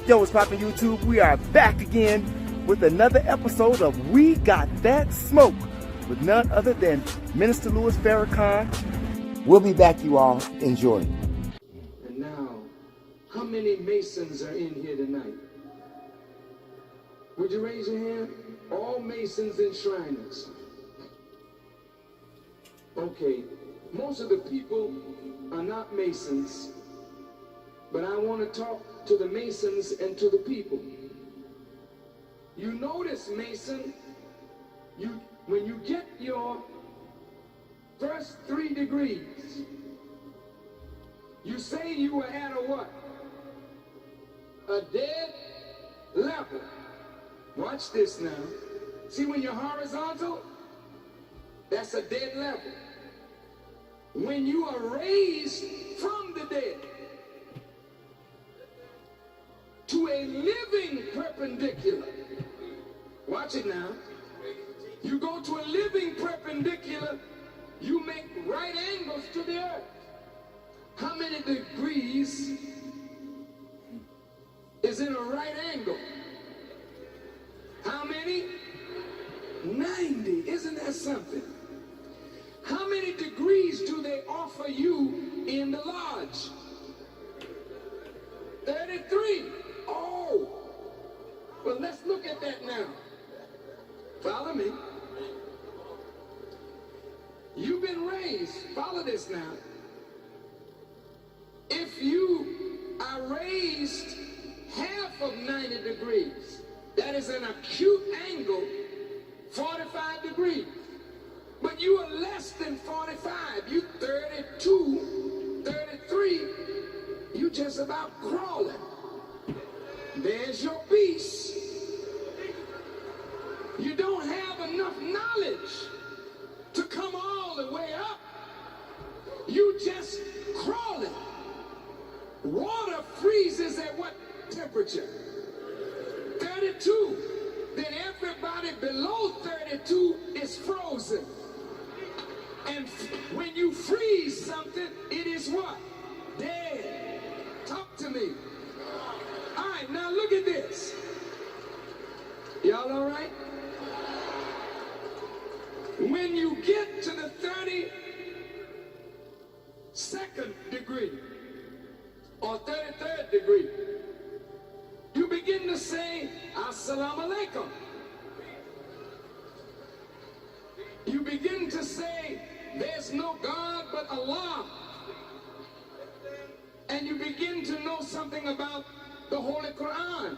Yo, what's poppin' YouTube? We are back again with another episode of We Got That Smoke with none other than Minister Louis Farrakhan. We'll be back, you all. Enjoy. And now, how many Masons are in here tonight? Would you raise your hand? All Masons and Shriners. Okay, most of the people are not Masons, but I want to talk to the Masons and to the people. You notice, Mason, when you get your first 3 degrees, you say you were at a what? A dead level. Watch this now. See, when you're horizontal, that's a dead level. When you are raised from the dead to a living perpendicular, watch it now. You go to a living perpendicular, you make right angles to the earth. How many degrees is in a right angle? How many? 90. Isn't that something? How many degrees do they offer you in the lodge? 33. Oh, well, let's look at that now. Follow me. You've been raised. Follow this now. If you are raised half of 90 degrees, that is an acute angle, 45 degrees. But you are less than 45. You 32, 33. You just about crawling. There's your piece. You don't have enough knowledge to come all the way up. You just crawling. Water freezes at what temperature? 32. Then everybody below 32 is frozen. And when you freeze something, it is what? Dead. Talk to me. All right, now look at this. Y'all all right? When you get to the 32nd degree or 33rd degree, you begin to say, Assalamu alaikum. You begin to say, there's no God but Allah. And you begin to know something about the Holy Quran.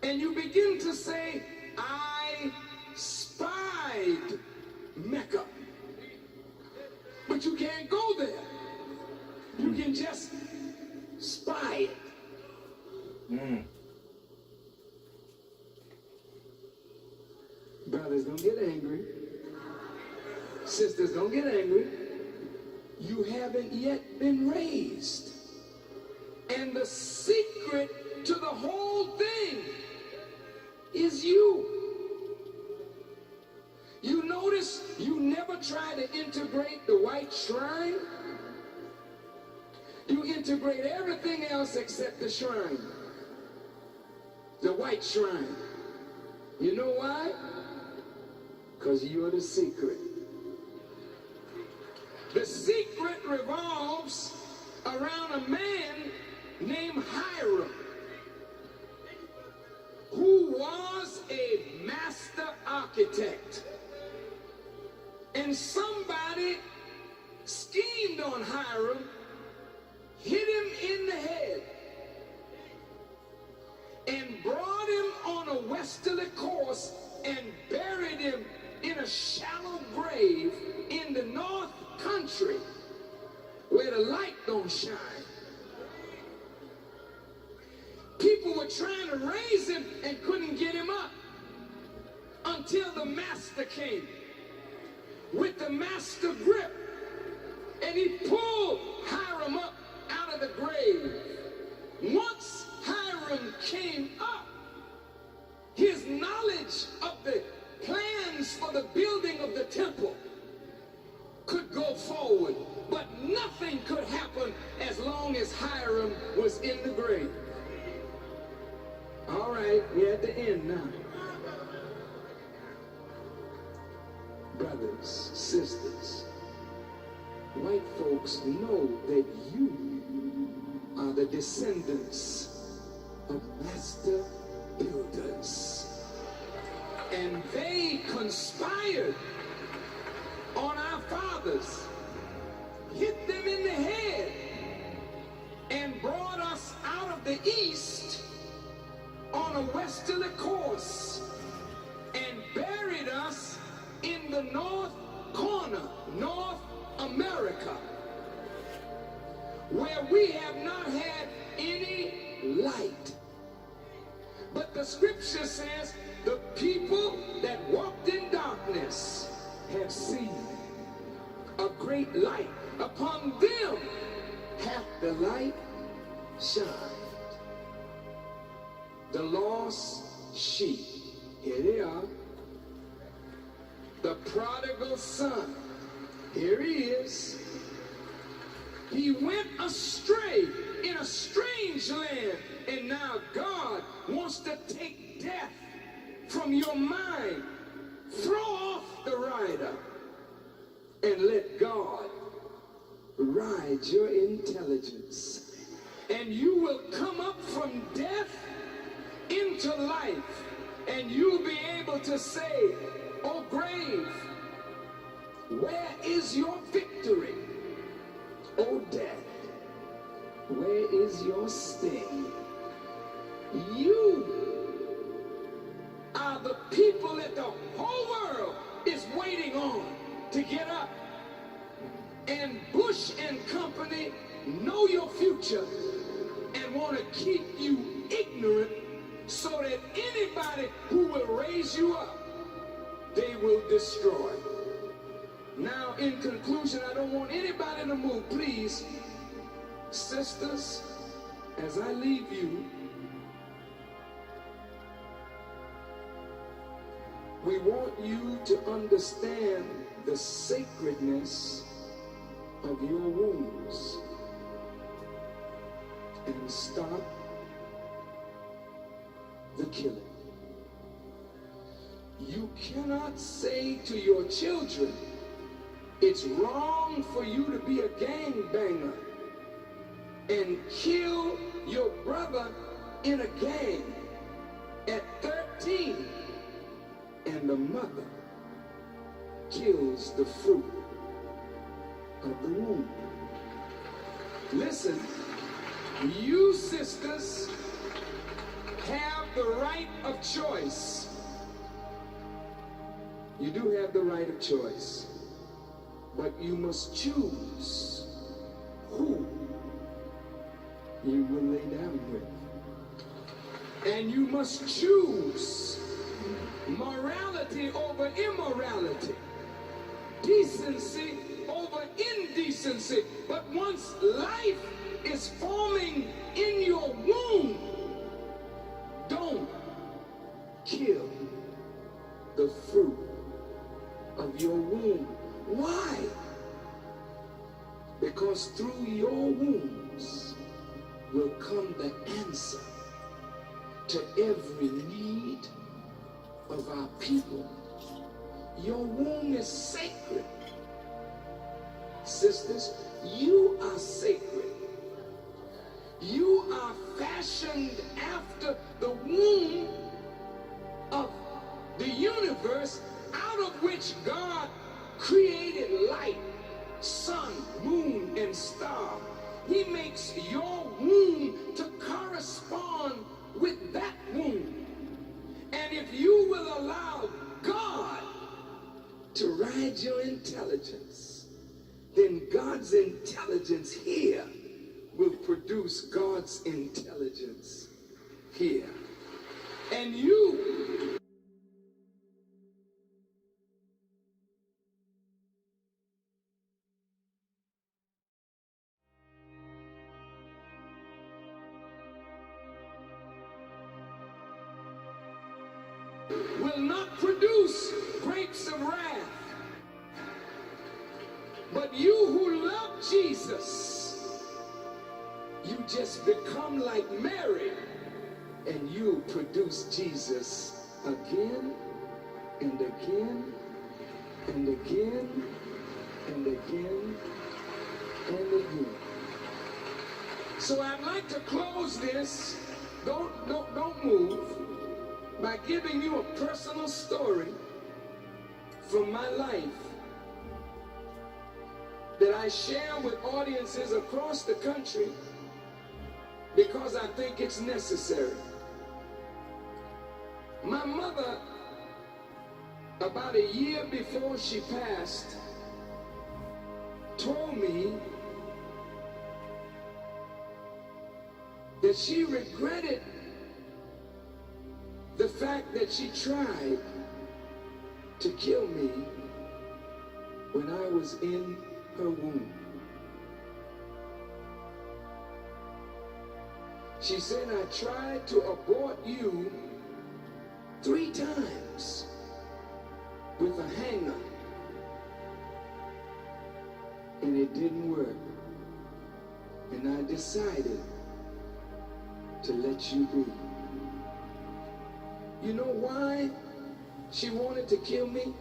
And you begin to say, I spied Mecca. But you can't go there. You can just spy it. Brothers, don't get angry. Sisters, don't get angry. You haven't yet been raised. And the secret to the whole thing is you. You notice you never try to integrate the white shrine. You integrate everything else except the shrine. The white shrine. You know why? Because you're the secret. The secret revolves around a man named Hiram, who was a master architect. And somebody schemed on Hiram, hit him in the head, and brought him on a westerly course and buried him in a shallow grave in the north country where the light don't shine. People were trying to raise him and couldn't get him up until the master came with the master grip, and he pulled Hiram up out of the grave. Once Hiram came up, his knowledge of the plans for the building of the temple could go forward, but nothing could happen as long as Hiram was in the grave. We're at the end now. Brothers, sisters, white folks know that you are the descendants of master builders. And they conspired on our fathers, hit them in the head, and brought us out of the east on a westerly course and buried us in the north corner, North America, where we have not had any light. But the scripture says the people that walked in darkness have seen a great light. Upon them hath the light shined. The lost sheep, here they are. The prodigal son, here he is. He went astray in a strange land, and now God wants to take death from your mind. Throw off the rider and let God ride your intelligence. And you will come up from death into life, and you'll be able to say, "O grave, where is your victory? O death, where is your sting?" You are the people that the whole world is waiting on to get up. And Bush and company know your future and want to keep you ignorant so that anybody who will raise you up, they will destroy. Now, in conclusion, I don't want anybody to move. Please, sisters, as I leave you, we want you to understand the sacredness of your wounds and stop the killing. You cannot say to your children, it's wrong for you to be a gangbanger and kill your brother in a gang at 13, and the mother kills the fruit of the womb. Listen, you sisters have the right of choice. You do have the right of choice, but you must choose who you will lay down with. And you must choose morality over immorality, decency over indecency. But once life is forming in your womb, don't kill the fruit of your womb. Why? Because through your wombs will come the answer to every need of our people. Your womb is sacred. Sisters, you are sacred. You are fashioned after the womb of the universe, out of which God created light, sun, moon, and star. He makes your womb to correspond with that womb. And if you will allow God to ride your intelligence, then God's intelligence here will produce God's intelligence here. And you will not produce grapes of wrath. But you who love Jesus, you just become like Mary and you'll produce Jesus again and again and again and again and again. So I'd like to close this, don't move, by giving you a personal story from my life that I share with audiences across the country because I think it's necessary. My mother, about a year before she passed, told me that she regretted the fact that she tried to kill me when I was in her womb. She said, I tried to abort you 3 times with a hanger, and it didn't work. And I decided to let you be. You know why she wanted to kill me?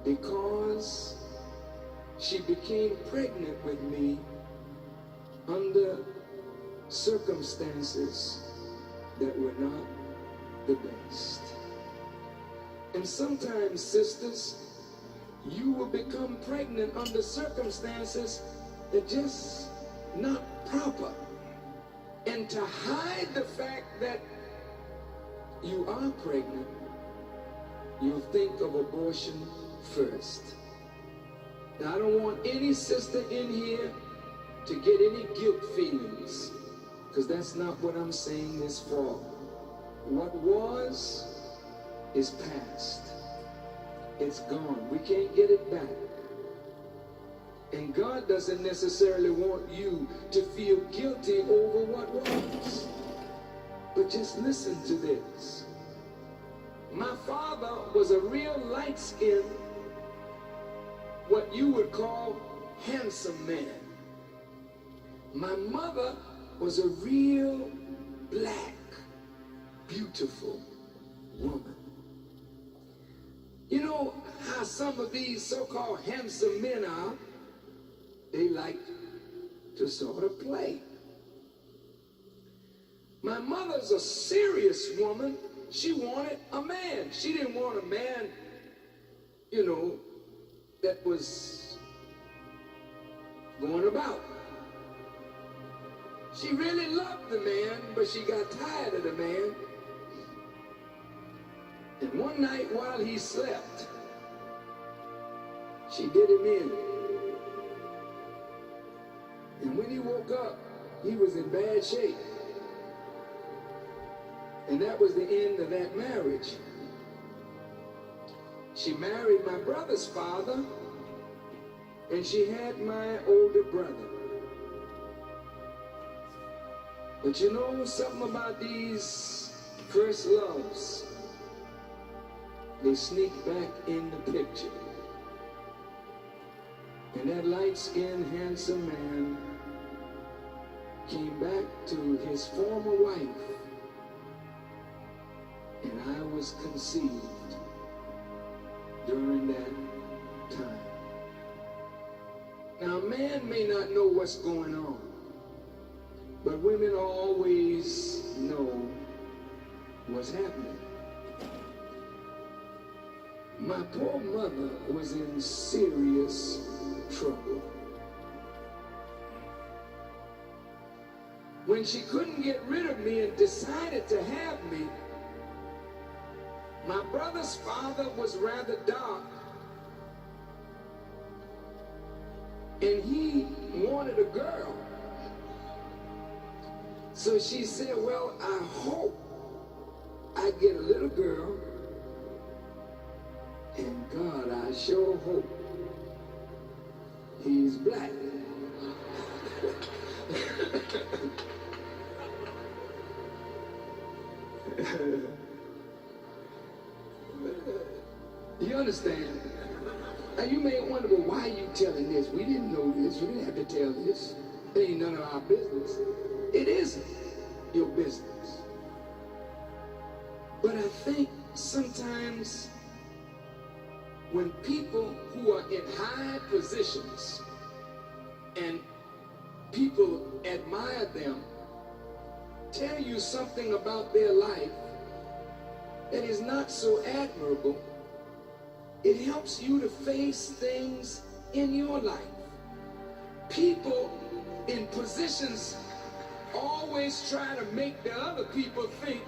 Because she became pregnant with me under circumstances that were not the best. And sometimes, sisters, you will become pregnant under circumstances that just not proper. And to hide the fact that you are pregnant, you think of abortion first. Now, I don't want any sister in here to get any guilt feelings, because that's not what I'm saying this for. What was is past. It's gone. We can't get it back. And God doesn't necessarily want you to feel guilty over what was. But just listen to this. My father was a real light-skinned, what you would call handsome man. My mother was a real black, beautiful woman. You know how some of these so-called handsome men are? They like to sort of play. My mother's a serious woman. She wanted a man. She didn't want a man, you know, that was going about. She really loved the man, but she got tired of the man. And one night while he slept, she did him in. And when he woke up, he was in bad shape. And that was the end of that marriage. She married my brother's father, and she had my older brother. But you know something about these first loves? They sneak back in the picture. And that light-skinned, handsome man came back to his former wife, and I was conceived during that time. Now, a man may not know what's going on, but women always know what's happening. My poor mother was in serious trouble. When she couldn't get rid of me and decided to have me, my brother's father was rather dark, and he wanted a girl. So she said, well, I hope I get a little girl, and God, I sure hope he's black. You understand? Now you may wonder, well, why are you telling this? We didn't know this. You didn't have to tell this. It ain't none of our business. It isn't. your business. But I think sometimes when people who are in high positions and people admire them tell you something about their life that is not so admirable, it helps you to face things in your life. People in positions always try to make the other people think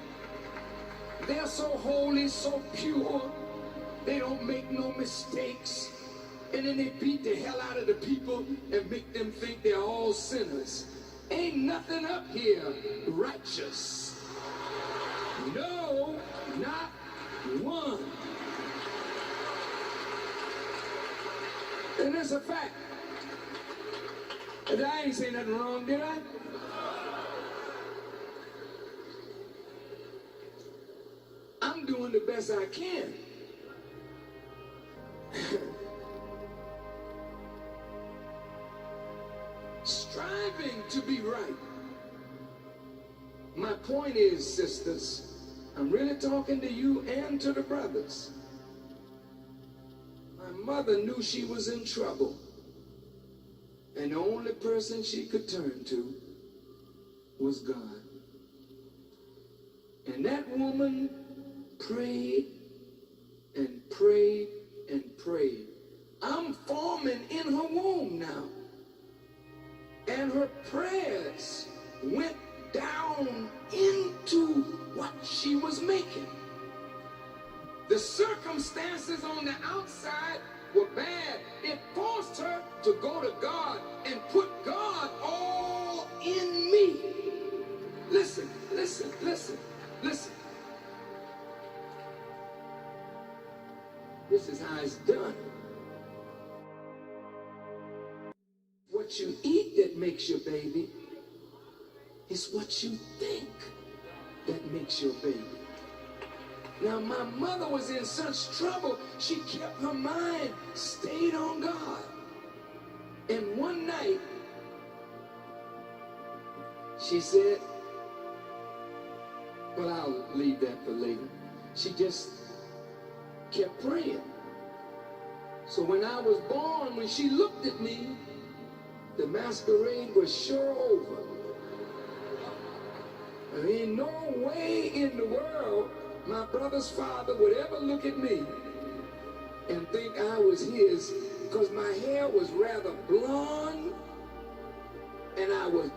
they're so holy, so pure, they don't make no mistakes. And then they beat the hell out of the people and make them think they're all sinners. Ain't nothing up here righteous. No, not one. And that's a fact. And I ain't saying nothing wrong, did I? I'm doing the best I can. Striving to be right. My point is, sisters, I'm really talking to you and to the brothers. My mother knew she was in trouble, and the only person she could turn to was God. And that woman prayed and prayed and prayed. I'm forming in her womb now. And her prayers went down into what she was making. The circumstances on the outside were bad. It forced her to go to God and put God all in me. Listen, listen, listen, listen. This is how it's done. What you eat that makes your baby is what you think that makes your baby. Now, my mother was in such trouble, she kept her mind stayed on God. And one night, she said, well, I'll leave that for later. She just kept praying. So when I was born, when she looked at me, the masquerade was sure over. There ain't no way in the world my brother's father would ever look at me and think I was his, because my hair was rather blonde and I was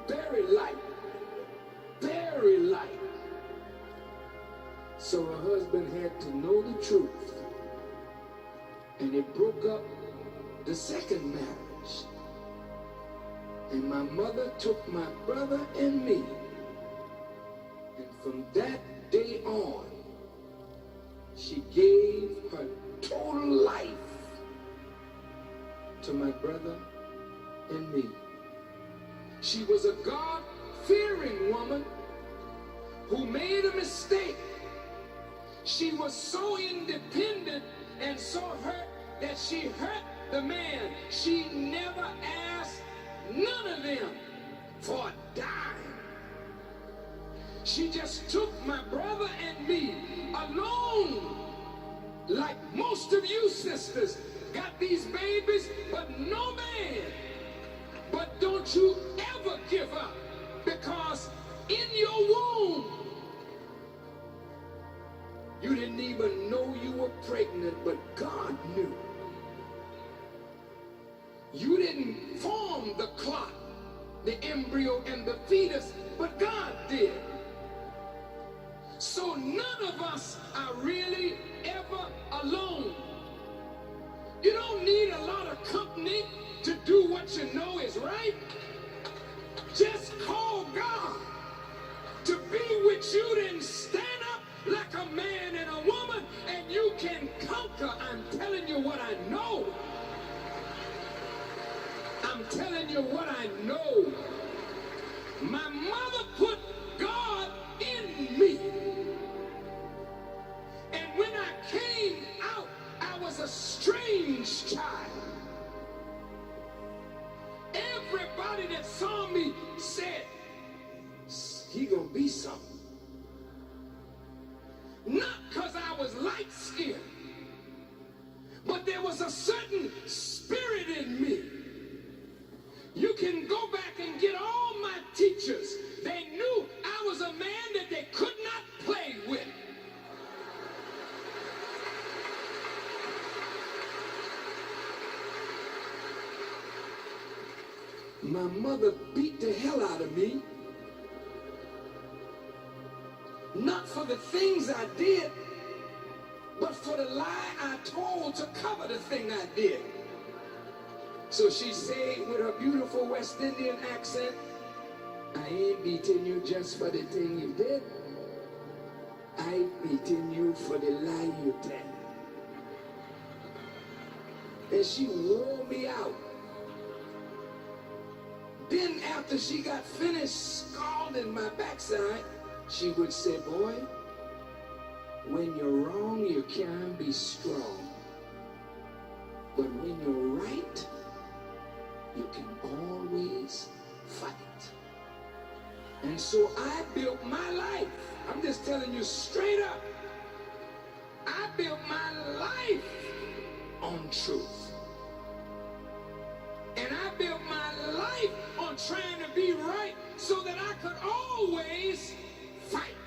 very light, very light. So her husband had to know the truth, and it broke up the second marriage. And my mother took my brother and me, and from that day on, she gave her total life to my brother and me. She was a God-fearing woman who made a mistake. She was so independent and so hurt that she hurt the man. She never asked none of them for a dime. She just took my brother and me alone. Like most of you sisters got these babies, but no man. But don't you ever give up, because in your womb, you didn't even know you were pregnant, but God knew. You didn't form the clot, the embryo and the fetus, but God did. So none of us are really ever alone. You don't need a lot of company to do what you know is right. Just call God to be with you, then stand up like a man and a woman, and you can conquer. I'm telling you what I know. I'm telling you what I know. My mother put God in me. And when I came out, I was a strange child. Everybody that saw me said, he be something. Not because I was light-skinned, but there was a certain spirit in me. You can go back and get all my teachers. They knew I was a man that they could not play with. My mother beat the hell out of me. Not for the things I did, but for the lie I told to cover the thing I did. So she said with her beautiful West Indian accent, I ain't beating you just for the thing you did. I beating you for the lie you tell. And she wore me out. Then after she got finished scalding my backside, she would say, boy, when you're wrong, you can be strong. But when you're right, you can always fight. And so I built my life. I'm just telling you straight up. I built my life on truth. And I built my life on trying to be right so that I could always fight.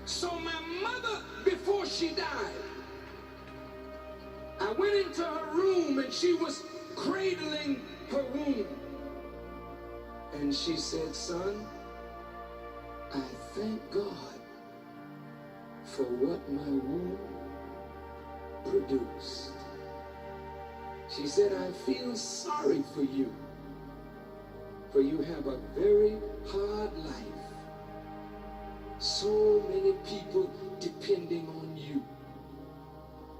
So my mother, before she died, I went into her room and she was cradling her womb. And she said, son, I thank God for what my womb produced. She said, I feel sorry for you have a very hard life. So many people depending on you.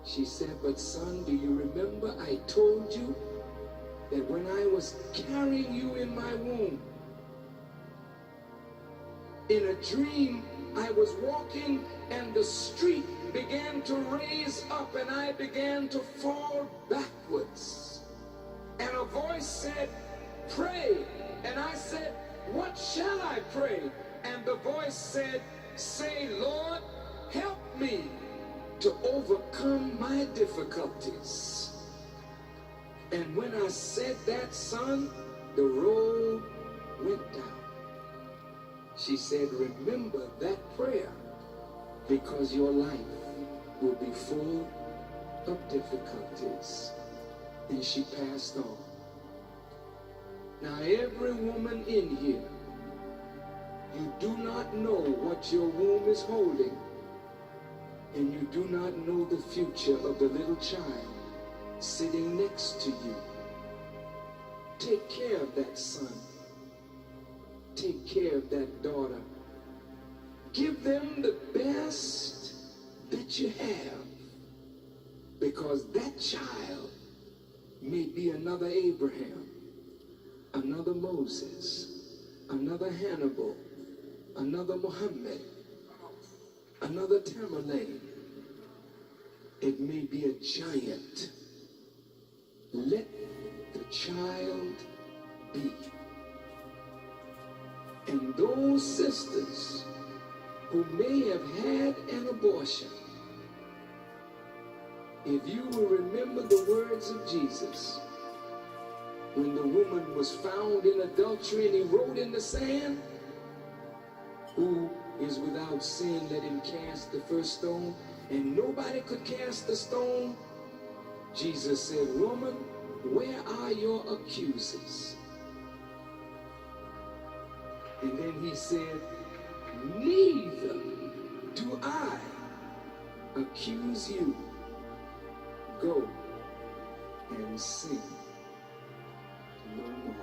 She said, but son, do you remember I told you that when I was carrying you in my womb, in a dream, I was walking and the street began to raise up and I began to fall backwards. And a voice said, pray. And I said, what shall I pray? And the voice said, say, Lord, help me to overcome my difficulties. And when I said that, son, the road went down. She said, remember that prayer, because your life will be full of difficulties. And she passed on. Now, every woman in here, you do not know what your womb is holding, and you do not know the future of the little child sitting next to you. Take care of that son. Take care of that daughter. Give them the best that you have, because that child may be another Abraham, another Moses, another Hannibal, another Muhammad, another Tamerlane. It may be a giant. Let the child be. And those sisters who may have had an abortion, if you will remember the words of Jesus, when the woman was found in adultery and he wrote in the sand, who is without sin, let him cast the first stone. And nobody could cast the stone. Jesus said, woman, where are your accusers? And then he said, neither do I accuse you. Go and sin no more.